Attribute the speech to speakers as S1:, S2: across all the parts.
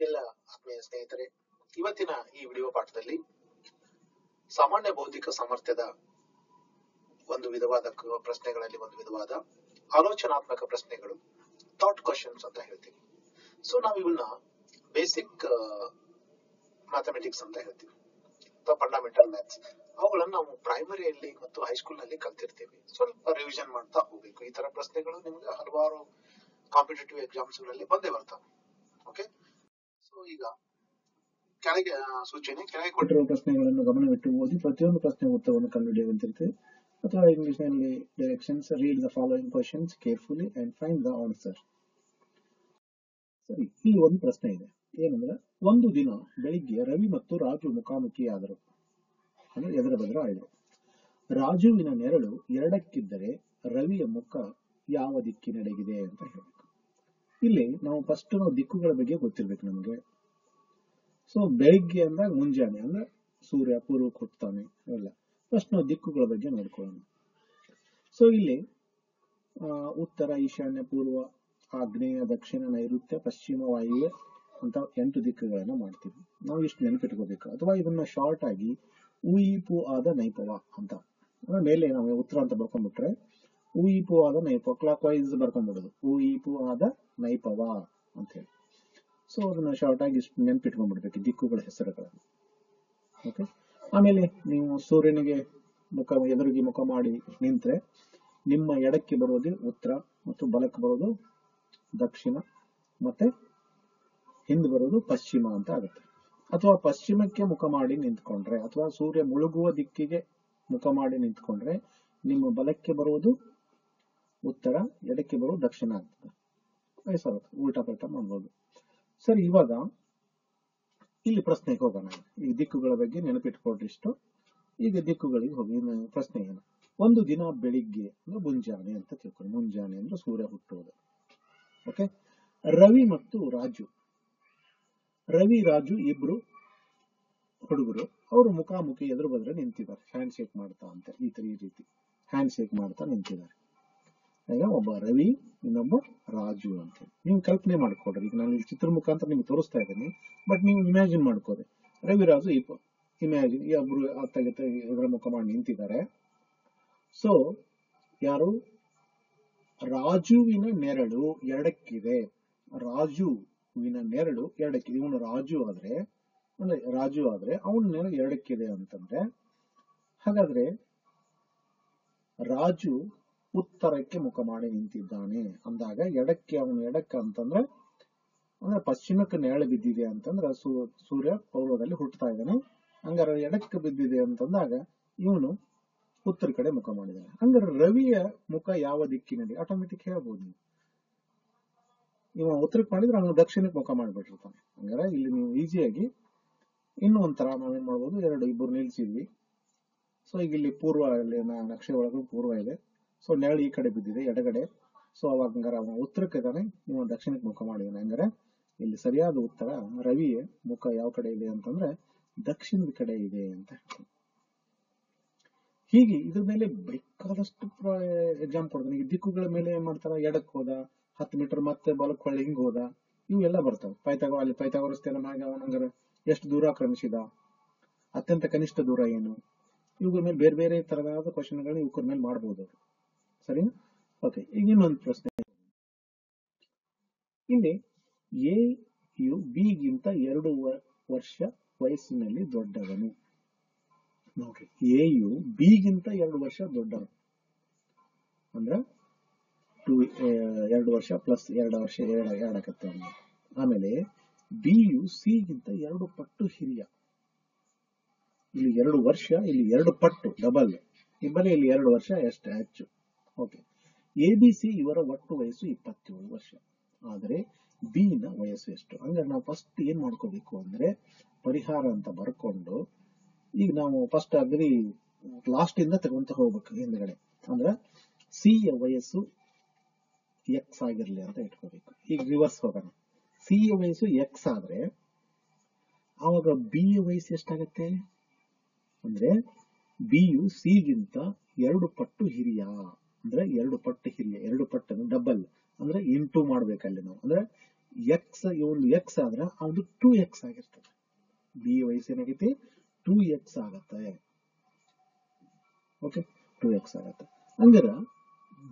S1: ಎಲ್ಲ ಆತ್ಮೀಯ ಸ್ನೇಹಿತರೆ, ಇವತ್ತಿನ ಈ ವಿಡಿಯೋ ಪಾಠದಲ್ಲಿ ಸಾಮಾನ್ಯ ಬೌದ್ಧಿಕ ಸಾಮರ್ಥ್ಯದ ಒಂದು ವಿಧವಾದ ಪ್ರಶ್ನೆಗಳಲ್ಲಿ ಒಂದು ವಿಧವಾದ ಆಲೋಚನಾತ್ಮಕ ಪ್ರಶ್ನೆಗಳು, ಥಾಟ್ ಕ್ವಶನ್ಸ್ ಅಂತ ಹೇಳ್ತೀವಿ. ಸೊ ನಾವು ಇವನ್ನ ಬೇಸಿಕ್ ಮ್ಯಾಥಮೆಟಿಕ್ಸ್ ಅಂತ ಹೇಳ್ತೀವಿ ಅಥವಾ ಫಂಡಮೆಂಟಲ್ ಮ್ಯಾಥ್ಸ್. ಅವುಗಳನ್ನು ನಾವು ಪ್ರೈಮರಿಯಲ್ಲಿ ಮತ್ತು ಹೈಸ್ಕೂಲ್ ನಲ್ಲಿ ಕಲ್ತಿರ್ತೀವಿ. ಸ್ವಲ್ಪ ರಿವಿಷನ್ ಮಾಡ್ತಾ ಹೋಗ್ಬೇಕು. ಈ ತರ ಪ್ರಶ್ನೆಗಳು ನಿಮ್ಗೆ ಹಲವಾರು ಕಾಂಪಿಟೇಟಿವ್ ಎಕ್ಸಾಮ್ಸ್ ಗಳಲ್ಲಿ ಬಂದೇ ಬರ್ತವೆ. ಓಕೆ, ಸೊ ಈಗ ಕೆಳಗೆ ಸೂಚನೆ, ಕೆಳಗೆ ಕೊಟ್ಟಿರುವ ಪ್ರಶ್ನೆಗಳನ್ನು ಗಮನವಿಟ್ಟು ಓದಿ ಪ್ರತಿಯೊಂದು ಪ್ರಶ್ನೆ ಉತ್ತರವನ್ನು ಕಂಡುಹಿಡಿಯುವಂತಿರ್ತದೆ. ಅಥವಾ ಇಂಗ್ಲಿಷ್ ನಲ್ಲಿ directions: read the following questions carefully and find the answer. ಸರಿ, ಇಲ್ಲಿ ಒಂದು ಪ್ರಶ್ನೆ ಇದೆ. ಏನಂದ್ರೆ, ಒಂದು ದಿನ ಬೆಳಿಗ್ಗೆ ರವಿ ಮತ್ತು ರಾಜು ಮುಖಾಮುಖಿಯಾದರು, ಅಂದ್ರೆ ಎದುರ ಬದರ ಆಯ್ತು. ರಾಜುವಿನ ನೆರಳು ಎರಡಕ್ಕಿದ್ದರೆ ರವಿಯ ಮುಖ ಯಾವ ದಿಕ್ಕಿನೆಡೆಗಿದೆ ಅಂತ ಹೇಳ್ಬೇಕು. ಇಲ್ಲಿ ನಾವು ಫಸ್ಟ್ ದಿಕ್ಕುಗಳ ಬಗ್ಗೆ ಗೊತ್ತಿರ್ಬೇಕು ನಮ್ಗೆ. ಸೊ ಬೆಳಿಗ್ಗೆ ಅಂದಾಗ ಮುಂಜಾನೆ ಅಂದ್ರೆ ಸೂರ್ಯ ಪೂರ್ವಕ್ಕೆ ಹುಟ್ಟುತ್ತಾನೆ ಅವೆಲ್ಲ. ಫಸ್ಟ್ ನಾವು ದಿಕ್ಕುಗಳ ಬಗ್ಗೆ ನೋಡ್ಕೊಳ್ಳೋಣ. ಸೊ ಇಲ್ಲಿ ಉತ್ತರ, ಈಶಾನ್ಯ, ಪೂರ್ವ, ಆಗ್ನೇಯ, ದಕ್ಷಿಣ, ನೈಋತ್ಯ, ಪಶ್ಚಿಮ, ವಾಯುವ್ಯ ಅಂತ 8 ದಿಕ್ಕುಗಳನ್ನ ಮಾಡ್ತೀವಿ. ನಾವು ಇಷ್ಟು ನೆನಪಿಟ್ಕೋಬೇಕು. ಅಥವಾ ಇದನ್ನ ಶಾರ್ಟ್ ಆಗಿ ಉಯಿಪು ಆದ ನೈಪವ ಅಂತ ಮೇಲೆ ನಾವು ಉತ್ತರ ಅಂತ ಬರ್ಕೊಂಡ್ಬಿಟ್ರೆ ಉಯಿಪು ಆದ ನೈಪವ, ಕ್ಲಾಕ್ ವೈಸ್ ಬರ್ಕೊಂಡ್ಬಿಡೋದು, ಉಯಿಪು ಆದ ನೈಪವ ಅಂತ ಹೇಳಿ. ಸೊ ಅದನ್ನ ಶಾರ್ಟ್ ಆಗಿ ಇಷ್ಟು ನೆನಪಿಟ್ಕೊಂಡ್ಬಿಡ್ಬೇಕು, ದಿಕ್ಕುಗಳ ಹೆಸರುಗಳನ್ನು. ಓಕೆ, ಆಮೇಲೆ ನೀವು ಸೂರ್ಯನಿಗೆ ಎದುರಿಗೆ ಮುಖ ಮಾಡಿ ನಿಂತ್ರೆ ನಿಮ್ಮ ಎಡಕ್ಕೆ ಬರೋದು ಉತ್ತರ ಮತ್ತು ಬಲಕ್ಕೆ ಬರೋದು ದಕ್ಷಿಣ ಮತ್ತೆ ಹಿಂದೆ ಬರೋದು ಪಶ್ಚಿಮ ಅಂತ ಆಗುತ್ತೆ. ಅಥವಾ ಪಶ್ಚಿಮಕ್ಕೆ ಮುಖ ಮಾಡಿ ನಿಂತ್ಕೊಂಡ್ರೆ ಅಥವಾ ಸೂರ್ಯ ಮುಳುಗುವ ದಿಕ್ಕಿಗೆ ಮುಖ ಮಾಡಿ ನಿಂತ್ಕೊಂಡ್ರೆ ನಿಮ್ಮ ಬಲಕ್ಕೆ ಬರುವುದು ಉತ್ತರ, ಎಡಕ್ಕೆ ಬರುವುದು ದಕ್ಷಿಣ ಆಗ್ತದೆ. ವಯಸ್ಸಾಗುತ್ತೆ, ಉಲ್ಟಾ ಪಲ್ಟಾ ಮಾಡ್ಬೋದು. ಸರಿ, ಇವಾಗ ಇಲ್ಲಿ ಪ್ರಶ್ನೆಗೆ ಹೋಗೋಣ. ಈ ದಿಕ್ಕುಗಳ ಬಗ್ಗೆ ನೆನಪಿಟ್ಕೊಡ್ರಿ ಇಷ್ಟು. ಈಗ ದಿಕ್ಕುಗಳಿಗೆ ಹೋಗಿ. ಪ್ರಶ್ನೆ ಏನು? ಒಂದು ದಿನ ಬೆಳಿಗ್ಗೆ ಅಂದ್ರೆ ಮುಂಜಾನೆ ಅಂತ ತಿಳ್ಕೊಂಡು, ಮುಂಜಾನೆ ಅಂದ್ರೆ ಸೂರ್ಯ ಹುಟ್ಟುವುದು. ಓಕೆ, ರವಿ ಮತ್ತು ರಾಜು, ರವಿ ರಾಜು ಇಬ್ರು ಹುಡುಗರು, ಅವರು ಮುಖಾಮುಖಿ ಎದುರು ಬದ್ರೆ ನಿಂತಿದ್ದಾರೆ, ಹ್ಯಾಂಡ್ ಶೇಕ್ ಮಾಡ್ತಾ ಅಂತ. ಈ ರೀತಿ ಹ್ಯಾಂಡ್ ಶೇಕ್ ಮಾಡ್ತಾ ನಿಂತಿದ್ದಾರೆ. ಈಗ ಒಬ್ಬ ರವಿ, ಇನ್ನೊಬ್ಬ ರಾಜು ಅಂತ ನೀವು ಕಲ್ಪನೆ ಮಾಡ್ಕೊಡ್ರಿ. ಈಗ ನಾನು ಚಿತ್ರ ಮುಖಾಂತರ ನಿಮ್ಗೆ ತೋರಿಸ್ತಾ ಇದ್ದೀನಿ, ಬಟ್ ನೀವು ಇಮ್ಯಾಜಿನ್ ಮಾಡ್ಕೋರಿ. ರವಿ ರಾಜು ಇಮ್ಯಾಜಿನ್ ಈ ಒಬ್ರು ಅತ್ತಗೆ ಎದುರ ಮುಖ ಮಾಡಿ ನಿಂತಿದ್ದಾರೆ. ಸೊ ಯಾರು? ರಾಜುವಿನ ನೆರಳು ಎರಡಕ್ಕಿದೆ. ರಾಜುವಿನ ನೆರಳು ಎರಡಕ್ಕಿದೆ. ಇವನು ರಾಜು ಆದ್ರೆ ಅವನ ನೆರಳು ಎರಡಕ್ಕಿದೆ ಅಂತಂದ್ರೆ, ಹಾಗಾದ್ರೆ ರಾಜು ಉತ್ತರಕ್ಕೆ ಮುಖ ಮಾಡಿ ನಿಂತಿದ್ದಾನೆ ಅಂದಾಗ ಅವನು ಎಡಕ್ಕೆ ಅಂತಂದ್ರೆ ಪಶ್ಚಿಮಕ್ಕೆ ನೆರಳು ಬಿದ್ದಿದೆ ಅಂತಂದ್ರೆ ಸೂರ್ಯ ಪೂರ್ವದಲ್ಲಿ ಹುಟ್ಟುತ್ತಾ ಇದ್ದಾನೆ. ಹಂಗಾರೆ ಎಡಕ್ಕೆ ಬಿದ್ದಿದೆ ಅಂತಂದಾಗ ಇವನು ಉತ್ತರ ಕಡೆ ಮುಖ ಮಾಡಿದ್ದಾನೆ. ಹಂಗಾರೆ ರವಿಯ ಮುಖ ಯಾವ ದಿಕ್ಕಿನಲ್ಲಿ? ಆಟೋಮೆಟಿಕ್ ಹೇಳ್ಬೋದು ನೀವು. ಇವ ಉತ್ತರಕ್ಕೆ ಮಾಡಿದ್ರೆ ಅವನು ದಕ್ಷಿಣಕ್ಕೆ ಮುಖ ಮಾಡಿಬಿಟ್ಟಿರ್ತಾನೆ. ಹಂಗಾರೆ ಇಲ್ಲಿ ನೀವು ಈಸಿಯಾಗಿ ಇನ್ನೂ ಒಂಥರ ನಾವೇನ್ ಮಾಡ್ಬೋದು, ಇಬ್ಬರು ನಿಲ್ಸಿದ್ವಿ. ಸೊ ಈಗ ಇಲ್ಲಿ ಪೂರ್ವ, ಇಲ್ಲಿ ನಕ್ಷೆ ಒಳಗೂ ಪೂರ್ವ ಇದೆ. ಸೊ ನೆರಳು ಈ ಕಡೆ ಬಿದ್ದಿದೆ ಎಡಗಡೆ. ಸೊ ಅವಾಗ ಹಂಗಾರೆ ಅವನ ಉತ್ತರಕ್ಕೆ ಇದ್ದಾನೆ, ಇವ ದಕ್ಷಿಣಕ್ಕೆ ಮುಖ ಮಾಡಿದಾನೆ. ಹಂಗಾರೆ ಇಲ್ಲಿ ಸರಿಯಾದ ಉತ್ತರ ರವಿಯ ಮುಖ ಯಾವ ಕಡೆ ಇದೆ ಅಂತಂದ್ರೆ ದಕ್ಷಿಣದ ಕಡೆ ಇದೆ ಅಂತ. ಹೀಗೆ ಇದ್ರ ಮೇಲೆ ಬೇಕಾದಷ್ಟು ಎಕ್ಸಾಮ್ ಕೊಡ್ತಾನೆ. ಈ ದಿಕ್ಕುಗಳ ಮೇಲೆ ಏನ್ ಮಾಡ್ತಾರ, ಎಡಕ್ಕೆ ಹೋದ 10 ಮೀಟರ್, ಮತ್ತೆ ಬಲಕ್ಕೆ ಹೊಳ್ಳಿ ಹಿಂಗ್ ಹೋದ, ಇವೆಲ್ಲ ಬರ್ತಾವ. ಪೈಥಾಗೋರಸ್ ಥಿಯರಂ ಹಾಗೆ ಅವನಂಗಾರೆ ಎಷ್ಟು ದೂರ ಕ್ರಮಿಸಿದ, ಅತ್ಯಂತ ಕನಿಷ್ಠ ದೂರ ಏನು, ಇವುಗಳ ಮೇಲೆ ಬೇರೆ ಬೇರೆ ತರಹದ ಕ್ವಶನ್ಗಳನ್ನ ಇವ್ರ ಮೇಲೆ ಮಾಡಬಹುದು. ಸರಿನಾ? ಓಕೆ, ಈಗ ಇನ್ನೊಂದು ಪ್ರಶ್ನೆ. ಇಲ್ಲಿ ಎ ಯು ಬಿ ಗಿಂತ 2 ವರ್ಷ ವಯಸ್ಸಿನಲ್ಲಿ ದೊಡ್ಡವನು. ನೋಡ್ರಿ, ಎ ಯು ಬಿ ಗಿಂತ 2 ವರ್ಷ ದೊಡ್ಡವನು ಅಂದ್ರ 2 ವರ್ಷ ಪ್ಲಸ್ 2 ವರ್ಷ ಎರಡಕತ್ತ. ಆಮೇಲೆ ಬಿ ಯು ಸಿ ಗಿಂತ 2 ಪಟ್ಟು ಹಿರಿಯ. ಇಲ್ಲಿ 2 ವರ್ಷ, ಇಲ್ಲಿ 2 ಪಟ್ಟು ಡಬಲ್. ಇಬ್ಬರೇ ಇಲ್ಲಿ 2 ವರ್ಷ ಹೆಚ್ಚು. ಓಕೆ, ಎ ಬಿ ಸಿ ಇವರ ಒಟ್ಟು ವಯಸ್ಸು 27 ವರ್ಷ. ಆದ್ರೆ ಬಿ ನ ವಯಸ್ಸು ಎಷ್ಟು? ಹಂಗಾರೆ ನಾವು ಫಸ್ಟ್ ಏನ್ ಮಾಡ್ಕೋಬೇಕು ಅಂದ್ರೆ ಪರಿಹಾರ ಅಂತ ಬರ್ಕೊಂಡು, ಈಗ ನಾವು ಫಸ್ಟ್ ಅಗ್ರಿ ಲಾಸ್ಟ್ ಇಂದ ತಗೊಂತ ಹೋಗ್ಬೇಕು ಹಿಂದ್ಗಡೆ. ಅಂದ್ರೆ ಸಿ ಯ ವಯಸ್ಸು ಎಕ್ಸ್ ಆಗಿರ್ಲಿ ಅಂತ ಇಟ್ಕೋಬೇಕು. ಈಗ ರಿವರ್ಸ್ ಹೋಗೋಣ. ಸಿ ಯ ವಯಸ್ಸು ಎಕ್ಸ್ ಆದ್ರೆ ಆವಾಗ ಬಿ ಯ ವಯಸ್ಸು ಎಷ್ಟಾಗತ್ತೆ ಅಂದ್ರೆ ಬಿ ಯು ಸಿ ಗಿಂತ 2 ಪಟ್ಟು ಹಿರಿಯ. ಅಂದ್ರೆ 2 ಪಟ್ಟು ಹಿರಿಯ. 2 ಪಟ್ಟು ಡಬಲ್ ಅಂದ್ರೆ ಇಂಟು ಮಾಡ್ಬೇಕಲ್ಲಿ ನಾವು. ಅಂದ್ರೆ ಎಕ್ಸ್ ಒಂದು ಎಕ್ಸ್ ಆದ್ರೆ ಅದು 2x ಆಗಿರ್ತದೆ. ಬಿ ವಯಸ್ಸು ಏನಾಗೈತಿ 2x ಆಗತ್ತೆ. ಓಕೆ, 2x ಆಗತ್ತೆ. ಹಂಗಾರ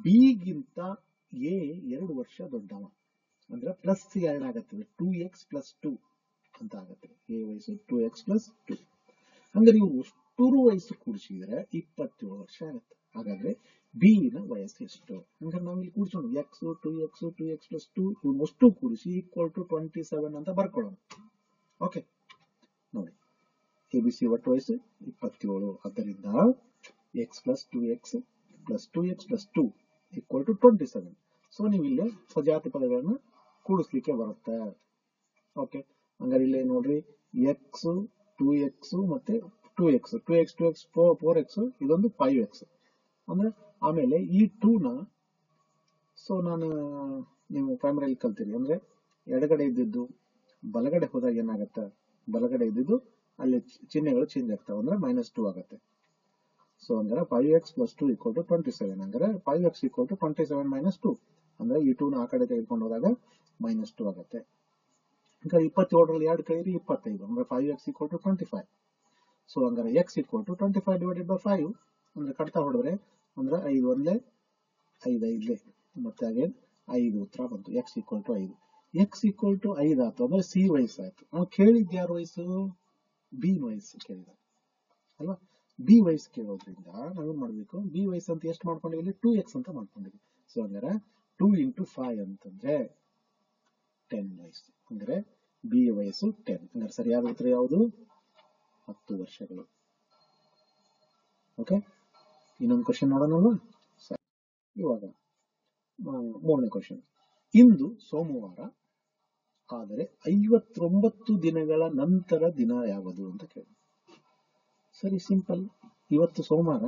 S1: ಬಿಗಿಂತ ಎ 2 ವರ್ಷ ದೊಡ್ಡವ ಅಂದ್ರೆ ಪ್ಲಸ್ 2 ಆಗತ್ತೆ. 2x + 2 ಅಂತ ಆಗತ್ತೆ. ಎ ವಯಸ್ಸು 2x + 2. ಹಂಗಾರೆ ಇವು ಅಷ್ಟೂರು ವಯಸ್ಸು ಕೂಡಿಸಿದ್ರೆ 27 ವರ್ಷ ಆಗತ್ತೆ. ಹಾಗಾದ್ರೆ ಬಿ ನ ವಯಸ್ಸು ಎಷ್ಟು? ಹಂಗಾರೆ ನಾವು ಇಲ್ಲಿ ಕೂಡಿಸೋಣ, ಎಕ್ಸ್ 2x 2x + 2 ಇವಷ್ಟು ಕೂಡಿಸಿ = 27 ಅಂತ ಬರ್ಕೊಳ್ಳೋಣ. ಓಕೆ, ನೋಡಿ ಎಬಿಸಿ ಒಟ್ಟು ವಯಸ್ಸು 27. ಆದ್ದರಿಂದ x + 2x + 2x + 2 = 27. ಸೊ ನೀವು ಇಲ್ಲಿ ಸಜಾತಿ ಪದಗಳನ್ನ ಕೂಡಿಸ್ಲಿಕ್ಕೆ ಬರುತ್ತೆ. ಓಕೆ, ಹಂಗಾರೆ ಇಲ್ಲಿ ನೋಡ್ರಿ x 2x ಮತ್ತೆ 2x 4x ಇದೊಂದು 5x ಅಂದ್ರೆ ಆಮೇಲೆ ಈ 2 ನ ಸೊ ನೀವು ಪ್ರೈಮರಿಯಲ್ಲಿ ಕಲ್ತೀರಿ ಅಂದ್ರೆ ಎಡಗಡೆ ಇದ್ದಿದ್ದು ಬಲಗಡೆ ಹೋದಾಗ ಏನಾಗತ್ತೆ, ಬಲಗಡೆ ಇದ್ದಿದ್ದು ಅಲ್ಲಿ ಚಿಹ್ನೆಗಳು ಚೇಂಜ್ ಆಗ್ತಾವೆ ಅಂದ್ರೆ -2 ಆಗತ್ತೆ. ಸೊ ಅಂದ್ರೆ 5x + 2 = 27. ಅಂದ್ರೆ 5x = 27 - 2 ಅಂದ್ರೆ ಈ 2 ನ ಆ ಕಡೆ ತೆಗೆದುಕೊಂಡು ಹೋದಾಗ -2 ಆಗತ್ತೆ. ಈಗ 27ರಲ್ಲಿ 2 ಕಳೆಯಿರಿ 25 ಅಂದ್ರೆ 5x = 25. ಸೊ ಹಂಗಾರೆ x = 25/5 ಅಂದ್ರೆ ಕಡ್ತಾ ಹೊಡೆದ್ರೆ ಅಂದ್ರೆ 5 1 5 5 ಮತ್ತೆ ಹಾಗೆ 5 ಉತ್ತರ ಬಂತು. x = 5. x = 5 ಆಯ್ತು ಅಂದ್ರೆ ಸಿ ವಯಸ್ಸು ಆಯ್ತು. ನಾವು ಕೇಳಿದ್ದ ಯಾರ ವಯಸ್ಸು? ಬಿ ವಯಸ್ಸು ಕೇಳಿದ ಅಲ್ವಾ. ಬಿ ವಯಸ್ಸು ಕೇಳೋದ್ರಿಂದ ನಾವೇನ್ ಮಾಡ್ಬೇಕು, ಬಿ ವಯಸ್ಸು ಅಂತ ಎಷ್ಟು ಮಾಡ್ಕೊಂಡಿವಿ? 2x ಅಂತ ಮಾಡ್ಕೊಂಡಿವಿ. ಸೊ ಹಂಗಾರೆ 2 × 5 ಅಂತಂದ್ರೆ 10 ವಯಸ್ಸು. ಅಂದ್ರೆ ಬಿ ವಯಸ್ಸು 10. ಹಂಗಾರೆ ಸರಿಯಾದ ಉತ್ತರ ಯಾವುದು? 10 ವರ್ಷಗಳು. ಓಕೆ, ಇನ್ನೊಂದು ಕ್ವಶನ್ ನೋಡೋಣಲ್ವಾ. ಸರಿ, ಇವಾಗ 3ನೇ ಕ್ವಶನ್. ಇಂದು ಸೋಮವಾರ ಆದರೆ 59 ದಿನಗಳ ನಂತರ ದಿನ ಯಾವುದು ಅಂತ ಕೇಳಿ. ಸರಿ, ಸಿಂಪಲ್. ಇವತ್ತು ಸೋಮವಾರ,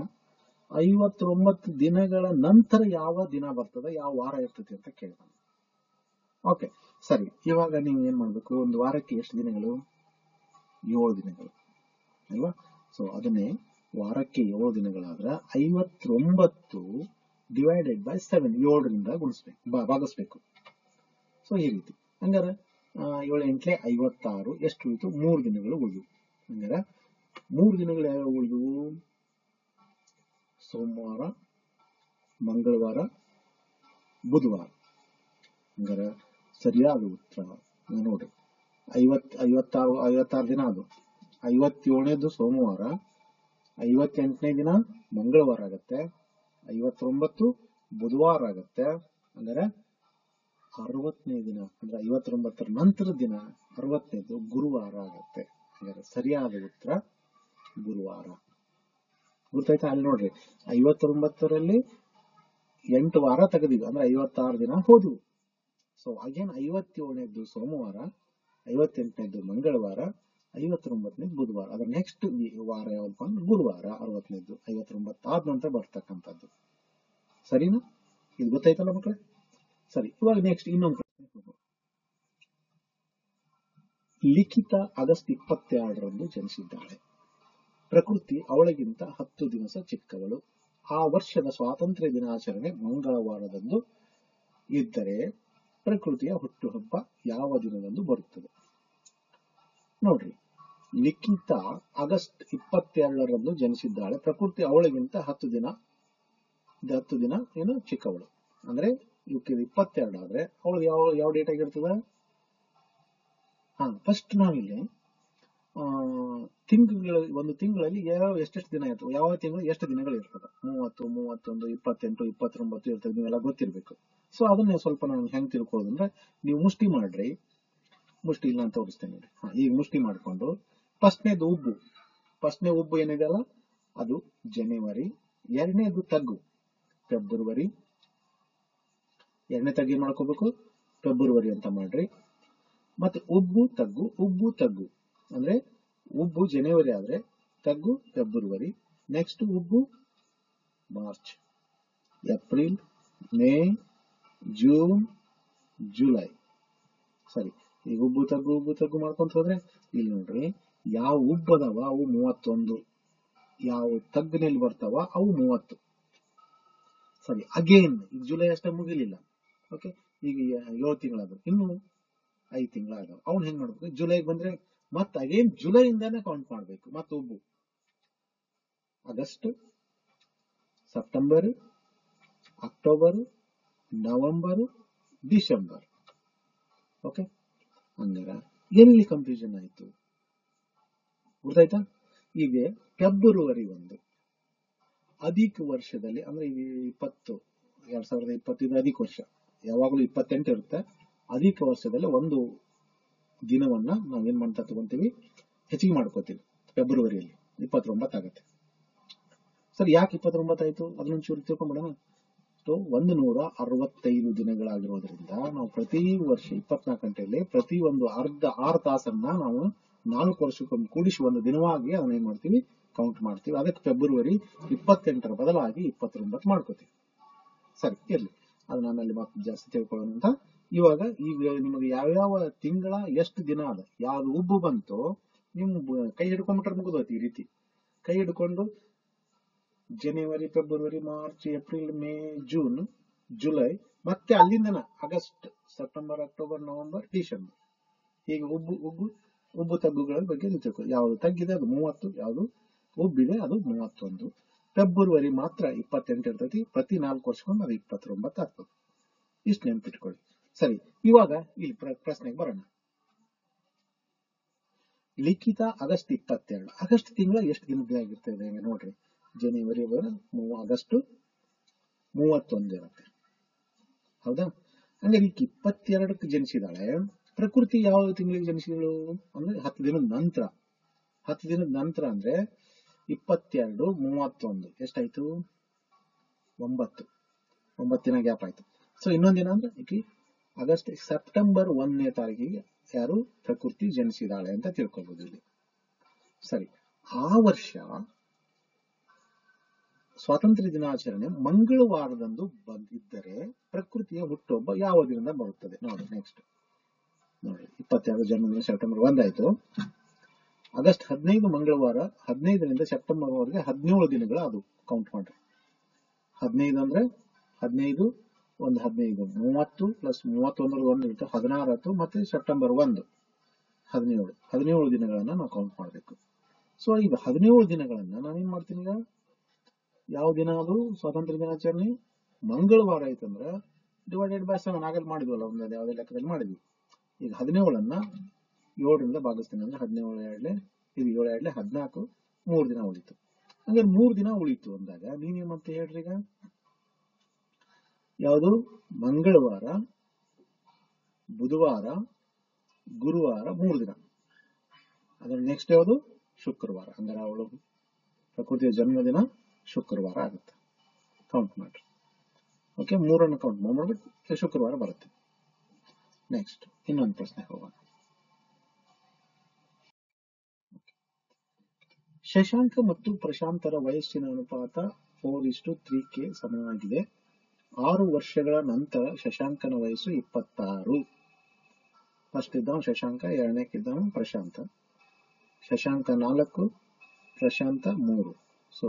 S1: 59 ದಿನಗಳ ನಂತರ ಯಾವ ದಿನ ಬರ್ತದೆ, ಯಾವ ವಾರ ಇರ್ತದೆ ಅಂತ ಕೇಳಿದ. ಓಕೆ, ಸರಿ. ಇವಾಗ ನೀವು ಏನ್ ಮಾಡ್ಬೇಕು, ಒಂದು ವಾರಕ್ಕೆ ಎಷ್ಟು ದಿನಗಳು? 7 ದಿನಗಳು ಅಲ್ವಾ. ಸೊ ಅದನ್ನೇ ವಾರಕ್ಕೆ 7 ದಿನಗಳಾದ್ರೆ 59 / 7 7ರಿಂದ ಗುಣಿಸ್ಬೇಕು, ಭಾಗಿಸ್ಬೇಕು. ಸೊ ಈ ರೀತಿ. ಹಂಗಾರೆ 7 8 56 ಎಷ್ಟು ಉಳಿತು? 3 ದಿನಗಳು ಉಳಿದು. ಹಂಗಾರೆ 3 ದಿನಗಳು ಯಾವ್ಯಾವ ಉಳಿದವು? ಸೋಮವಾರ, ಮಂಗಳವಾರ, ಬುಧವಾರ. ಹಂಗಾರೆ ಸರಿಯಾದ ಉತ್ತರ ನೋಡ್ರಿ 56 ದಿನ. ಅದು 57ನೇದು ಸೋಮವಾರ, 58ನೇ ದಿನ ಮಂಗಳವಾರ ಆಗತ್ತೆ, 59 ಬುಧವಾರ ಆಗತ್ತೆ. ಅಂದರೆ 60ನೇ ದಿನ ಅಂದ್ರೆ 59ರ ನಂತರ ದಿನ 60ನೇದು ಗುರುವಾರ ಆಗತ್ತೆ. ಹಾಗಾದ್ರೆ ಸರಿಯಾದ ಉತ್ತರ ಗುರುವಾರ. ಗೊತ್ತಾಯ್ತಾ? ಅಲ್ಲಿ ನೋಡ್ರಿ 59ರಲ್ಲಿ 8 ವಾರ ತೆಗೆದಿವಿ ಅಂದ್ರೆ 56 ದಿನ ಹೋದ್ವು. ಸೊ ಅಗೇನ್ 57ನೇದು ಸೋಮವಾರ, 58ನೇದು ಮಂಗಳವಾರ, 59ನೇದು ಬುಧವಾರ. ಅದ್ರ ನೆಕ್ಸ್ಟ್ ವಾರ ಯಾವ್ದಪ್ಪ ಅಂದ್ರೆ ಗುರುವಾರ 60ನೇದು. 59 ಆದ ನಂತರ ಬರ್ತಕ್ಕಂಥದ್ದು. ಸರಿನಾ? ಇದು ಗೊತ್ತಾಯ್ತಲ್ಲ ಮಕ್ಕಳೇ? ಸರಿ, ಇವಾಗ ನೆಕ್ಸ್ಟ್ ಇನ್ನೊಂದು. ಲಿಖಿತ ಆಗಸ್ಟ್ 22ರಂದು ಜನಿಸಿದ್ದಾಳೆ. ಪ್ರಕೃತಿ ಅವಳಿಗಿಂತ 10 ದಿವಸ ಚಿಕ್ಕವಳು. ಆ ವರ್ಷದ ಸ್ವಾತಂತ್ರ್ಯ ದಿನಾಚರಣೆ ಮಂಗಳವಾರದಂದು ಇದ್ದರೆ ಪ್ರಕೃತಿಯ ಹುಟ್ಟುಹಬ್ಬ ಯಾವ ದಿನದಂದು ಬರುತ್ತದೆ? ನೋಡ್ರಿ, ಲಿಖಿತ ಆಗಸ್ಟ್ 22ರಂದು ಜನಿಸಿದ್ದಾಳೆ. ಪ್ರಕೃತಿ ಅವಳಿಗಿಂತ 10 ದಿನ ಏನು ಚಿಕ್ಕವಳು. ಅಂದ್ರೆ ಇವಕ್ಕೆ 22 ಆದ್ರೆ ಅವಳು ಯಾವ ಡೇಟ್ ಆಗಿರ್ತದ? ಫಸ್ಟ್ ನಾವಿಲ್ಲಿ ಒಂದು ತಿಂಗಳಲ್ಲಿ ಎಷ್ಟೆಷ್ಟು ದಿನ ಇರ್ತವೆ, ಯಾವ ತಿಂಗಳು ಎಷ್ಟು ದಿನಗಳು ಇರ್ತದೆ? 30, 31, 28, 29 ಇರ್ತದೆ. ನೀವೆಲ್ಲ ಗೊತ್ತಿರ್ಬೇಕು. ಸೊ ಅದನ್ನ ಸ್ವಲ್ಪ ನಾನು ಹೆಂಗ್ ತಿಳ್ಕೊಳ್ಳೋದಂದ್ರೆ, ನೀವು ಮುಷ್ಟಿ ಮಾಡ್ರಿ. ಮುಷ್ಟಿ ಇಲ್ಲ ಅಂತ ತೋರಿಸ್ತೇನೆ ನೋಡಿ. ಈಗ ಮುಷ್ಟಿ ಮಾಡ್ಕೊಂಡು ಫಸ್ಟ್ನೇ ಉಬ್ಬು ಏನಿದೆ ಅಲ್ಲ ಅದು ಜನವರಿ, ಎರಡನೇದು ತಗ್ಗು ಫೆಬ್ರವರಿ, ಎರಡನೇ ತಗ್ಗು ಏನ್ ಮಾಡ್ಕೋಬೇಕು? ಫೆಬ್ರವರಿ ಅಂತ ಮಾಡ್ರಿ. ಮತ್ತೆ ಉಬ್ಬು ತಗ್ಗು ಅಂದ್ರೆ ಉಬ್ಬು ಜನವರಿ ಆದ್ರೆ ತಗ್ಗು ಫೆಬ್ರವರಿ, ನೆಕ್ಸ್ಟ್ ಉಬ್ಬು March, April, May, June, July. ಸರಿ, ಈಗ ಉಬ್ಬು ತಗ್ಗು ಮಾಡ್ಕೊಂತ ಹೋದ್ರೆ ಇಲ್ಲಿ ನೋಡ್ರಿ, ಯಾವ ಉಬ್ಬದವ ಅವು 31, ಯಾವ ತಗ್ಗಿನಲ್ಲಿ ಬರ್ತಾವ ಅವು 30. ಸರಿ, ಅಗೇನ್ ಈಗ ಜುಲೈ ಅಷ್ಟೇ ಮುಗಿಲಿಲ್ಲ. ಓಕೆ, ಈಗ 7 ತಿಂಗಳಾದ್ರು, ಇನ್ನು 5 ತಿಂಗಳ ಅದಾವ. ಅವ್ನು ಹೆಂಗ್ ಮಾಡ್ಬೇಕು, ಜುಲೈಗೆ ಬಂದ್ರೆ ಮತ್ತೆ ಅಗೇನ್ ಜುಲೈಯಿಂದಾನೆ ಕೌಂಟ್ ಮಾಡ್ಬೇಕು. ಮತ್ತೆ ಒಬ್ಬ August, September, October, November, December. Okay, ಹಂಗಾರ ಎಲ್ಲಿ ಕನ್ಫ್ಯೂಷನ್ ಆಯ್ತು ಗೊತ್ತಾಯ್ತಾ? ಈಗ ಫೆಬ್ರವರಿ 1 ಅಧಿಕ ವರ್ಷದಲ್ಲಿ, ಅಂದ್ರೆ 2020 ಅಧಿಕ ವರ್ಷ, ಯಾವಾಗಲೂ 28 ಇರುತ್ತೆ. ಅಧಿಕ ವರ್ಷದಲ್ಲಿ ಒಂದು ದಿನವನ್ನ ನಾವೇನ್ ಮಾಡ್ತಾ ತಗೊಂತೀವಿ, ಹೆಚ್ಚಿಗೆ ಮಾಡ್ಕೋತೀವಿ. ಫೆಬ್ರವರಿಯಲ್ಲಿ 29 ಆಗುತ್ತೆ. ಸರ್ ಯಾಕೆ 29 ಆಯ್ತು ಅದನ್ನೊಂದು ಚೂರು ತಿಳ್ಕೊಂಡ್ಬಿಡೋಣ. 165 ದಿನಗಳಾಗಿರೋದ್ರಿಂದ ನಾವು ಪ್ರತಿ ವರ್ಷ 24 ಗಂಟೆಯಲ್ಲಿ ಪ್ರತಿ ಒಂದು ಅರ್ಧ 6 ತಾಸನ್ನ ನಾವು 4 ವರ್ಷಕ್ಕೊಮ್ಮೆ ಕೂಡಿಸಿ ಒಂದು ದಿನವಾಗಿ ಅದನ್ನ ಏನ್ ಮಾಡ್ತೀವಿ, ಕೌಂಟ್ ಮಾಡ್ತೀವಿ. ಅದಕ್ಕೆ ಫೆಬ್ರವರಿ 28ರ ಬದಲಾಗಿ 29 ಮಾಡ್ಕೋತೀವಿ. ಸರಿ ಇರ್ಲಿ, ಅದನ್ನ ಆಮೇಲೆ ಮತ್ತೆ ಜಾಸ್ತಿ ತಿಳ್ಕೊಳ್ಳೋಣ ಅಂತ. ಇವಾಗ ನಿಮಗೆ ಯಾವ್ಯಾವ ತಿಂಗಳ ಎಷ್ಟು ದಿನ ಅದ, ಯಾವ್ದು ಉಬ್ಬು ಬಂತು, ನೀವು ಕೈ ಹಿಡ್ಕೊಂಡ್ಬಿಟ್ರೆ ಮುಗಿದೋಯ್ತು. ಈ ರೀತಿ ಕೈ ಹಿಡ್ಕೊಂಡು ಜನವರಿ, ಫೆಬ್ರವರಿ, ಮಾರ್ಚ್, ಏಪ್ರಿಲ್, ಮೇ, ಜೂನ್, ಜುಲೈ, ಮತ್ತೆ ಅಲ್ಲಿಂದನ August, September, October, November, December, ಹೀಗೆ ಉಬ್ಬು ತಗ್ಗುಗಳ ಬಗ್ಗೆ ತಿಳ್ಕೊ. ಯಾವ್ದು ತಗ್ಗಿದೆ ಅದು 30, ಯಾವ್ದು ಉಬ್ಬಿದೆ ಅದು 31. ಫೆಬ್ರವರಿ ಮಾತ್ರ 28 ಇರ್ತೈತಿ. ಪ್ರತಿ 4 ವರ್ಷಕ್ಕೊಮ್ಮೆ ಅದು 29 ಆಗ್ತದೆ. ಇಷ್ಟು ನೆನ್ಪಿಟ್ಕೊಳ್ಳಿ. ಸರಿ, ಇವಾಗ ಇಲ್ಲಿ ಪ್ರಶ್ನೆಗೆ ಬರೋಣ. ಲಿಖಿತ ಆಗಸ್ಟ್ 22. ಆಗಸ್ಟ್ ತಿಂಗಳ ಎಷ್ಟು ದಿನದಾಗಿರ್ತದೆ ನೋಡ್ರಿ. ಜನವರಿ, ಆಗಸ್ಟ್ 31 ಇರುತ್ತೆ. ಹೌದಾ? ಹಂಗಾರೆ ಈಗ 22ಕ್ಕೆ ಜನಿಸಿದಾಳೆ. ಪ್ರಕೃತಿ ಯಾವ ತಿಂಗಳಿಗೆ ಜನಿಸಿದಳು ಅಂದ್ರೆ 10 ದಿನದ ನಂತರ. 10 ದಿನದ ನಂತರ ಅಂದ್ರೆ 22, 31 ಎಷ್ಟಾಯ್ತು? 9 ದಿನ ಗ್ಯಾಪ್ ಆಯ್ತು. ಸೊ ಇನ್ನೊಂದ್ ದಿನ ಅಂದ್ರೆ ಆಗಸ್ಟ್, ಸೆಪ್ಟೆಂಬರ್ 1ನೇ ತಾರೀಕಿಗೆ ಯಾರು ಪ್ರಕೃತಿ ಜನಿಸಿದಾಳೆ ಅಂತ ತಿಳ್ಕೊಬಹುದು ಇಲ್ಲಿ. ಸರಿ, ಆ ವರ್ಷ ಸ್ವಾತಂತ್ರ್ಯ ದಿನಾಚರಣೆ ಮಂಗಳವಾರದಂದು ಬಂದಿದ್ದರೆ ಪ್ರಕೃತಿಯ ಹುಟ್ಟುಹಬ್ಬ ಯಾವ ದಿನದಿಂದ ಬರುತ್ತದೆ ನೋಡಿ. ನೆಕ್ಸ್ಟ್ ನೋಡಿ, 22 ಜನ್ಮದಿನ ಸೆಪ್ಟೆಂಬರ್ 1 ಆಯ್ತು. ಆಗಸ್ಟ್ 15 ಮಂಗಳವಾರ, 15ರಿಂದ ಸೆಪ್ಟೆಂಬರ್ ವರೆಗೆ 17 ದಿನಗಳ ಅದು ಕೌಂಟ್ ಮಾಡ್ರಿ. 15 ಅಂದ್ರೆ 15, 15, 30 ಪ್ಲಸ್ 31 1 ಇರುತ್ತೆ, 16 ಆಯ್ತು. ಮತ್ತೆ ಸೆಪ್ಟೆಂಬರ್ 1 17 ದಿನಗಳನ್ನ ನಾವು ಕೌಂಟ್ ಮಾಡ್ಬೇಕು. ಸೊ ಈಗ 17 ದಿನಗಳನ್ನ ನಾನೇನ್ ಮಾಡ್ತೀನಿ, ಈಗ ಯಾವ ದಿನ ಅದು ಸ್ವಾತಂತ್ರ್ಯ ದಿನಾಚರಣೆ ಮಂಗಳವಾರ ಆಯ್ತಂದ್ರೆ ಡಿವೈಡೆಡ್ ಬೈ 7 ಆಗಲ್ಲಿ ಮಾಡಿದ್ವಲ್ಲ, ಒಂದು ಯಾವುದೇ ಲೆಕ್ಕದಲ್ಲಿ ಮಾಡಿದ್ವಿ. ಈಗ 17ಅನ್ನ 7ರಿಂದ ಭಾಗಿಸ್ತೀನಿ ಅಂದ್ರೆ 17 ಇದು 7 14, 3 ದಿನ ಉಳಿತು. ಹಂಗಾರೆ 3 ದಿನ ಉಳಿತು ಅಂದಾಗ ನೀವೇನ್ ಮತ್ತೆ ಹೇಳ್ರಿ, ಈಗ ಯಾವುದು ಮಂಗಳವಾರ, ಬುಧವಾರ, ಗುರುವಾರ 3 ದಿನ. ಅದ್ರ ನೆಕ್ಸ್ಟ್ ಯಾವುದು ಶುಕ್ರವಾರ. ಹಂಗಾರೆ ಅವಳು ಪ್ರಕೃತಿಯ ಜನ್ಮದಿನ ಶುಕ್ರವಾರ ಆಗುತ್ತೆ. ಕೌಂಟ್ ಮಾಡ್ರಿ. ಓಕೆ, 3ಅನ್ನು ಕೌಂಟ್ ಮಾಡ್ಬಿಟ್ಟು ಶುಕ್ರವಾರ ಬರುತ್ತೆ. ನೆಕ್ಸ್ಟ್ ಇನ್ನೊಂದು ಪ್ರಶ್ನೆ ಹೋಗೋಣ. ಶಶಾಂಕ ಮತ್ತು ಪ್ರಶಾಂತರ ವಯಸ್ಸಿನ ಅನುಪಾತ 4:3ಕ್ಕೆ ಸಮವಾಗಿದೆ. 6 ವರ್ಷಗಳ ನಂತರ ಶಶಾಂಕನ ವಯಸ್ಸು 26. ಫಸ್ಟ್ ಇದ್ದವನು ಶಶಾಂಕ, ಎರಡನೇಕ್ಕಿದ್ದವನು ಪ್ರಶಾಂತ. ಶಶಾಂಕ 4, ಪ್ರಶಾಂತ 3. ಸೊ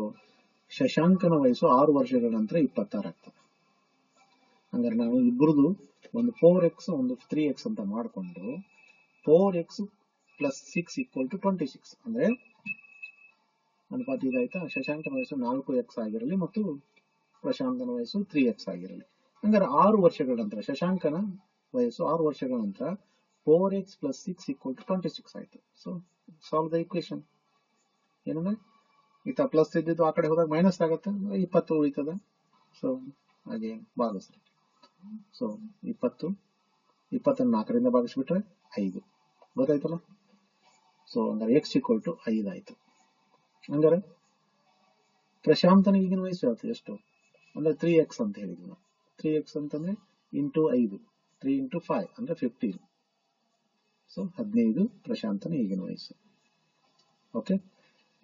S1: ಶಶಾಂಕನ ವಯಸ್ಸು 6 ವರ್ಷಗಳ ನಂತರ 26 ಆಗ್ತದೆ. ಹಂಗಾರೆ ನಾವು ಇಬ್ಬರದು ಒಂದು 4x ಒಂದು 3x ಅಂತ ಮಾಡಿಕೊಂಡು 4x + 6 = 26 ಅಂದ್ರೆ ಅನುಪಾತ ಇದಾಯ್ತಾ. ಶಶಾಂಕನ ವಯಸ್ಸು 4x ಆಗಿರಲಿ ಮತ್ತು ಪ್ರಶಾಂತನ ವಯಸ್ಸು 3x ಆಗಿರಲಿ. ಹಂಗಾರೆ 6 ವರ್ಷಗಳ ನಂತರ ಶಶಾಂಕನ ವಯಸ್ಸು 6 ವರ್ಷಗಳ ನಂತರ 4x + 6 = 26 ಆಯ್ತು. So solve the equation. ಏನಂದ್ರೆ ಈತ ಪ್ಲಸ್ ಇದ್ದಿದ್ದು ಆ ಕಡೆ ಹೋದಾಗ ಮೈನಸ್ ಆಗುತ್ತೆ, 20 ಉಳಿತದ. ಸೊ ಹಾಗೆ ಭಾಗಿಸ್ರಿ. ಸೊ 20 4ರಿಂದ ಭಾಗಿಸ್ಬಿಟ್ರೆ 5 ಗೊತ್ತಾಯ್ತಲ್ಲ. ಸೊ ಹಂಗಾರೆ x = 5 ಆಯ್ತು. ಹಂಗಾರೆ ಪ್ರಶಾಂತನ ಈಗಿನ ವಯಸ್ಸು ಆಯ್ತು ಎಷ್ಟು ಅಂದ್ರೆ 3x ಅಂತ ಹೇಳಿದ್ವಿ ನಾವು. 3x ಅಂತಂದ್ರೆ ಇಂಟು 5, 3 × 5 ಅಂದ್ರೆ 15. ಸೊ 15 ಪ್ರಶಾಂತನ ಈಗಿನ ವಯಸ್ಸು. ಓಕೆ,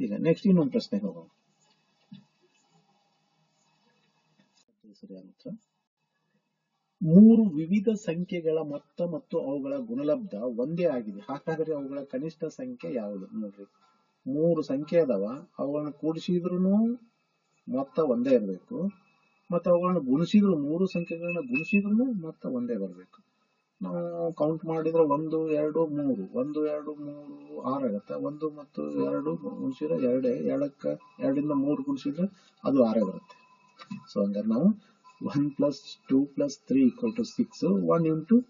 S1: ಈಗ ನೆಕ್ಸ್ಟ್ ಇನ್ನೊಂದು ಪ್ರಶ್ನೆ ಹೋಗೋಣ. ಸರಿಯಾದ ಉತ್ತರ. 3 ವಿವಿಧ ಸಂಖ್ಯೆಗಳ ಮೊತ್ತ ಮತ್ತು ಅವುಗಳ ಗುಣಲಬ್ಧ ಒಂದೇ ಆಗಿದೆ. ಹಾಗಾದರೆ ಅವುಗಳ ಕನಿಷ್ಠ ಸಂಖ್ಯೆ ಯಾವುದು ನೋಡ್ರಿ. 3 ಸಂಖ್ಯೆ ಅದಾವ, ಅವುಗಳನ್ನ ಕೂಡಿಸಿದ್ರು ಮೊತ್ತ ಒಂದೇ ಇರಬೇಕು, ಮತ್ತು ಅವುಗಳನ್ನ ಗುಣಿಸಿದ್ರು 3 ಸಂಖ್ಯೆಗಳನ್ನ ಗುಣಿಸಿದ್ರು ಮೊತ್ತ ಒಂದೇ ಬರಬೇಕು. ನಾವು ಕೌಂಟ್ ಮಾಡಿದ್ರೆ 1 2 3 1 2 3 6 ಆಗುತ್ತೆ. 1 ಮತ್ತು 2 ಗುಣಿಸಿದ್ರೆ 2 2ರಿಂದ 3 ಗುಣಿಸಿದ್ರೆ ಅದು 6 ಬರುತ್ತೆ. ಸೊ ಹಂಗಾರೆ ನಾವು 1 + 2 + 3 = 6. 1 ×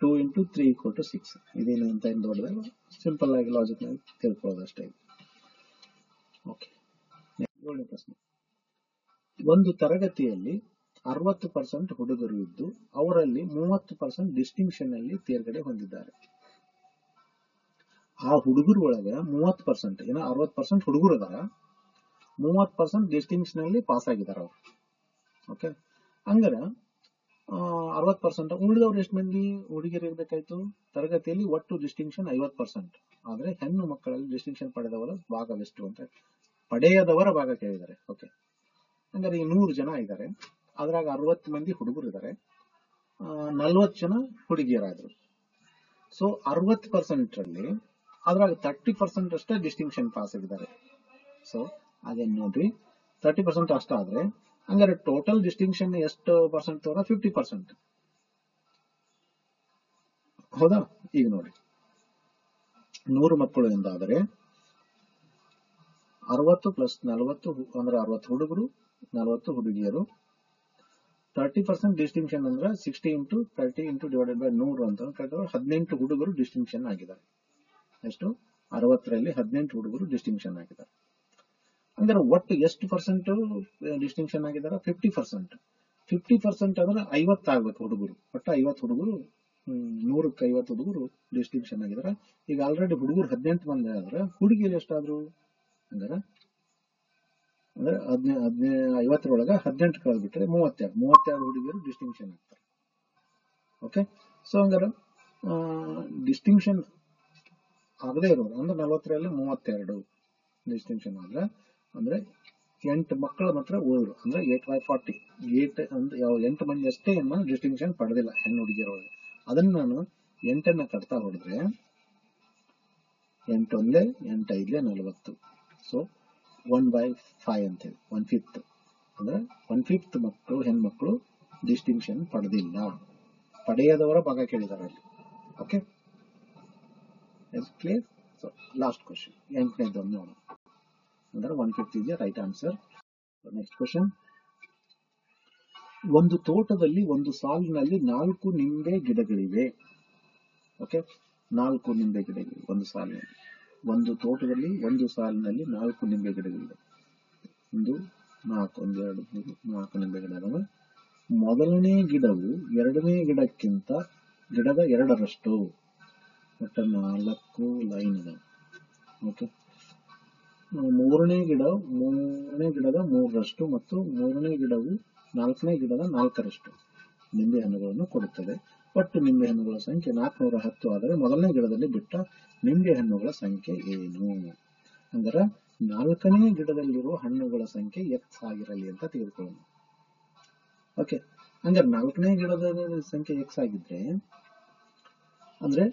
S1: 2 × 3 = 6. ಇದೇನು ಅಂತ ಏನು ದೊಡ್ಡದಲ್ಲ, ಸಿಂಪಲ್ ಆಗಿ ಲಾಜಿಕ್ ನಲ್ಲಿ ತಿಳ್ಕೊಳ್ಳೋದು ಅಷ್ಟೇ. ಓಕೆ, 7ನೇ ಪ್ರಶ್ನೆ. ಒಂದು ತರಗತಿಯಲ್ಲಿ 60% ಹುಡುಗರು ಇದ್ದು ಅವರಲ್ಲಿ 30% ಡಿಸ್ಟಿಂಕ್ಷನ್ ನಲ್ಲಿ ತೇರ್ಗಡೆ ಹೊಂದಿದ್ದಾರೆ. ಆ ಹುಡುಗರು ಒಳಗೆ 30% ಏನೋ 60% ಹುಡುಗರು ಅದಾರ, 30% ಡಿಸ್ಟಿಂಕ್ಷನ್ ನಲ್ಲಿ ಪಾಸ್ ಆಗಿದ್ದಾರೆ ಅವರು. ಓಕೆ, ಹಂಗಾರ 60% ಉಳಿದವ್ರು ಎಷ್ಟು ಮಂದಿ ಹುಡುಗಿಯರು ಇರ್ಬೇಕಾಯ್ತು? ತರಗತಿಯಲ್ಲಿ ಒಟ್ಟು ಡಿಸ್ಟಿಂಕ್ಷನ್ 50%, ಆದ್ರೆ ಹೆಣ್ಣು ಮಕ್ಕಳಲ್ಲಿ ಡಿಸ್ಟಿಂಕ್ಷನ್ ಪಡೆದವರ ಭಾಗವೆಷ್ಟು ಅಂತ ಪಡೆಯದವರ ಭಾಗ ಕೇಳಿದ್ದಾರೆ. ಓಕೆ, ಹಂಗಾರೆ ಈ 100 ಜನ ಇದ್ದಾರೆ, ಅದ್ರಾಗ 60 ಮಂದಿ ಹುಡುಗರು ಇದ್ದಾರೆ, 40 ಜನ ಹುಡುಗಿಯರಾದ್ರು. ಸೊ 60% ರಲ್ಲಿ ಅದ್ರಾಗ 30% ಅಷ್ಟೇ ಡಿಸ್ಟಿಂಕ್ಷನ್ ಪಾಸ್ ಆಗಿದ್ದಾರೆ. ಸೊ ಅದೇನ್ ನೋಡ್ರಿ, 30% ಅಷ್ಟ ಆದ್ರೆ ಹಂಗಾರೆ ಟೋಟಲ್ ಡಿಸ್ಟಿಂಕ್ಷನ್ ಎಷ್ಟು ಪರ್ಸೆಂಟ್ ತೋರ? 50%. ಹೌದಾ? ಈಗ ನೋಡಿ, 100 ಮಕ್ಕಳು ಎಂದಾದರೆ 60 + 40 ಅಂದ್ರೆ 60 ಹುಡುಗರು, 40 ಹುಡುಗಿಯರು. 30% ಡಿಸ್ಟಿಂಕ್ಷನ್ ಅಂದ್ರೆ 60 × 30 / 100 ಅಂತ 18 ಹುಡುಗರು ಡಿಸ್ಟಿಂಕ್ಷನ್ ಆಗಿದ್ದಾರೆ. ಎಷ್ಟು? 60ರಲ್ಲಿ 18 ಹುಡುಗರು ಡಿಸ್ಟಿಂಕ್ಷನ್ ಆಗಿದ್ದಾರೆ. ಅಂದ್ರೆ ಒಟ್ಟು ಎಷ್ಟು ಪರ್ಸೆಂಟ್ ಡಿಸ್ಟಿಂಕ್ಷನ್ ಆಗಿದ್ದಾರೆ? 50%. 50% ಅಂದ್ರೆ 50 ಆಗ್ಬೇಕು ಹುಡುಗರು, ಒಟ್ಟು 50 ಹುಡುಗರು, 100ಕ್ಕೆ 50 ಹುಡುಗರು ಡಿಸ್ಟಿಂಕ್ಷನ್ ಆಗಿದ್ದಾರೆ. ಈಗ ಆಲ್ರೆಡಿ ಹುಡುಗರು 18 ಮಂದಿ ಆದ್ರೆ ಹುಡುಗಿಯರು ಎಷ್ಟಾದ್ರು? ಅಂದ್ರೆ 50ರೊಳಗೆ 18 ಕಳೆದ್ಬಿಟ್ರೆ 32 ಹುಡುಗಿಯರು ಡಿಸ್ಟಿಂಕ್ಷನ್ ಆಗ್ತಾರೆ. ಓಕೆ, ಸೊ ಹಂಗಾರೆ ಡಿಸ್ಟಿಂಕ್ಷನ್ ಆಗದೆ ಇರೋರು ಅಂದ್ರೆ 40ರಲ್ಲಿ 32 ಡಿಸ್ಟಿಂಕ್ಷನ್ ಆದ್ರೆ ಅಂದ್ರೆ 8 ಮಕ್ಕಳ ಮಾತ್ರ ಉಳಿದ್ರು, ಅಂದ್ರೆ 8/40. 8 ಮಂದಿ ಅಷ್ಟೇ ಡಿಸ್ಟಿಂಕ್ಷನ್ ಪಡೆದಿಲ್ಲ ಹೆಣ್ಣು ಹುಡುಗಿಯರೊಳಗೆ. ಅದನ್ನ ನಾನು 8ಅನ್ನ ಕಟ್ತಾ ಹೊಡೆದ್ರೆ 8 1 8 5 40. ಸೊ 1/5 ಅಂತೇಳಿ 1/5 ಅಂದ್ರೆ 1/5 ಮಕ್ಕಳು ಹೆಣ್ಮಕ್ಳು ಡಿಸ್ಟಿಂಕ್ಷನ್ ಪಡೆದಿಲ್ಲ. ಪಡೆಯದವರ ಭಾಗ ಕೇಳಿದ್ದಾರೆ ಅಲ್ಲಿ. Okay, clear? So last question, 8ನೇದು ನೋಡೋಣ. ಅಂದ್ರೆ 1/5 ಇದೆ ರೈಟ್ ಆನ್ಸರ್. Next question. ಒಂದು ತೋಟದಲ್ಲಿ ಒಂದು ಸಾಲಿನಲ್ಲಿ 4 ನಿಂಬೆ ಗಿಡಗಳಿವೆ. ಓಕೆ, 4 ನಿಂಬೆ ಗಿಡಗಳಿವೆ ಒಂದು ಸಾಲಿನಲ್ಲಿ. ಒಂದು ತೋಟದಲ್ಲಿ ಒಂದು ಸಾಲಿನಲ್ಲಿ 4 ನಿಂಬೆ ಗಿಡಗಳಿವೆ. 1 4 1 2 3 4 ನಿಂಬೆ ಗಿಡಗಳು. ಮೊದಲನೇ ಗಿಡವು ಎರಡನೇ ಗಿಡಕ್ಕಿಂತ ಗಿಡದ 2ರಷ್ಟು, ಒಟ್ಟು 4 ಲೈನ್ ಇದೆ. ಓಕೆ, ಮೂರನೇ ಗಿಡದ 3ರಷ್ಟು ಮತ್ತು ಮೂರನೇ ಗಿಡವು 4ನೇ ಗಿಡದ 4ರಷ್ಟು ನಿಂಬೆ ಹಣ್ಣುಗಳನ್ನು ಕೊಡುತ್ತದೆ. ಒಟ್ಟು ನಿಂಬೆ ಹಣ್ಣುಗಳ ಸಂಖ್ಯೆ 410 ಆದರೆ ಮೊದಲನೇ ಗಿಡದಲ್ಲಿ ಬಿಟ್ಟ ನಿಂಬೆ ಹಣ್ಣುಗಳ ಸಂಖ್ಯೆ ಏನು? ಅಂದ್ರೆ 4ನೇ ಗಿಡದಲ್ಲಿರುವ ಹಣ್ಣುಗಳ ಸಂಖ್ಯೆ x ಆಗಿರಲಿ ಅಂತ ತೆಗೆದುಕೊಳ್ಳೋಣ. ಓಕೆ, ಅಂದ್ರೆ 4ನೇ ಗಿಡದ ಸಂಖ್ಯೆ x ಆಗಿದ್ರೆ ಅಂದ್ರೆ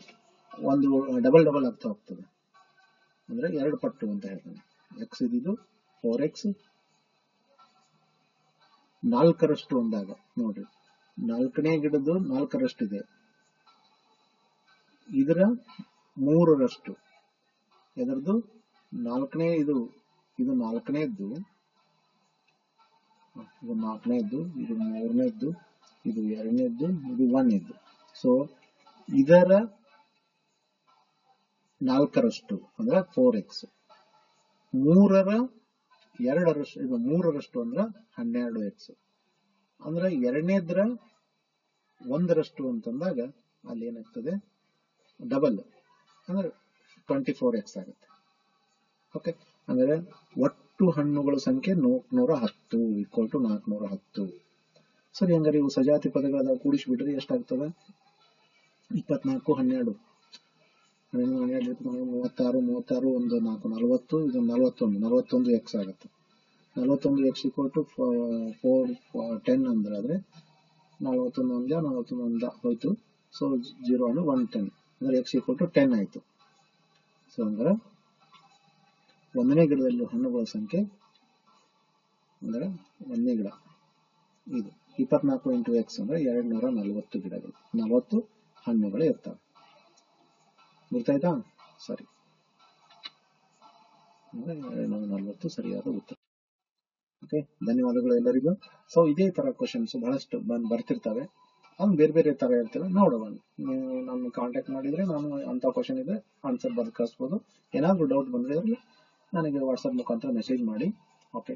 S1: ಒಂದು ಡಬಲ್ ಆಗ್ತಾ ಹೋಗ್ತದೆ, ಅಂದ್ರೆ 2 ಪಟ್ಟು ಅಂತ ಹೇಳ್ತಾನೆ. x ಇದ್ದು 4x 4ರಷ್ಟು ಅಂದಾಗ ನೋಡ್ರಿ, 4ನೇ ಗಿಡದ್ದು 4ರಷ್ಟಿದೆ, ಇದರ 3ರಷ್ಟು, ಇದರದ್ದು 4ನೇ ಇದು 4ನೇದ್ದು, ಇದು 4ನೇದ್ದು, ಇದು 3ನೇದ್ದು, ಇದು 2ನೇದ್ದು, ಇದು 1ನೇದ್ದು. ಸೊ ಇದರ 4ರಷ್ಟು ಅಂದ್ರೆ 4x, 3ರ 2ರಷ್ಟು, ಇದು 3ರಷ್ಟು ಅಂದ್ರೆ 12x, ಅಂದ್ರೆ 2ನೇದ್ರ 1ರಷ್ಟು ಅಂತಂದಾಗ ಅಲ್ಲಿ ಏನಾಗ್ತದೆ? ಡಬಲ್ ಅಂದ್ರೆ 24x ಆಗುತ್ತೆ. ಓಕೆ, ಅಂದ್ರೆ ಒಟ್ಟು ಹಣ್ಣುಗಳ ಸಂಖ್ಯೆ 110 = 410. ಸರಿ, ಹಂಗಾರೆ ಇವು ಸಜಾತಿ ಪದಗಳಾದ ಕೂಡಿಸಿಬಿಟ್ರೆ ಎಷ್ಟಾಗ್ತದೆ? 24 12 36 36 1 4 40, ಇದು 41x ಆಗುತ್ತೆ. 41x = 4 10 ಅಂದ್ರೆ 41 41 ಹೋಯ್ತು. ಸೊ 0 1 10 ಅಂದ್ರೆ x = 10 ಆಯ್ತು. ಸೊ ಅಂದ್ರೆ ಒಂದನೇ ಗಿಡದಲ್ಲಿ ಹಣ್ಣುಗಳ ಸಂಖ್ಯೆ ಅಂದ್ರೆ ಒಂದನೇ ಗಿಡ ಇದು 24 × x ಅಂದ್ರೆ 240 ಗಿಡಗಳು, 40 ಹಣ್ಣುಗಳು ಇರ್ತವೆ. ಗೊತ್ತಾಯ್ತಾ? ಸರಿ, 240 ಸರಿಯಾದ ಉತ್ತರ. ಓಕೆ, ಧನ್ಯವಾದಗಳು ಎಲ್ಲರಿಗೂ. ಸೊ ಇದೇ ತರ ಕ್ವಶನ್ಸ್ ಬಹಳಷ್ಟು ಬರ್ತಿರ್ತವೆ. ಅವ್ನು ಬೇರೆ ಬೇರೆ ತರ ಇರ್ತವೆ, ನೋಡುವ. ನೀವು ನನ್ನ ಕಾಂಟ್ಯಾಕ್ಟ್ ಮಾಡಿದ್ರೆ ನಾನು ಅಂತ ಕ್ವಶನ್ ಇದ್ರೆ ಆನ್ಸರ್ ಬರ್ದು ಕಳಿಸ್ಬೋದು. ಏನಾದ್ರೂ ಡೌಟ್ ಬಂದ್ರೆ ನನಗೆ ವಾಟ್ಸಪ್ ಮುಖಾಂತರ ಮೆಸೇಜ್ ಮಾಡಿ. Okay,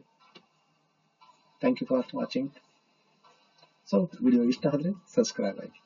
S1: thank you for watching. So video ಇಷ್ಟ ಆದ್ರೆ ಸಬ್ಸ್ಕ್ರೈಬ್ ಆಗಿ.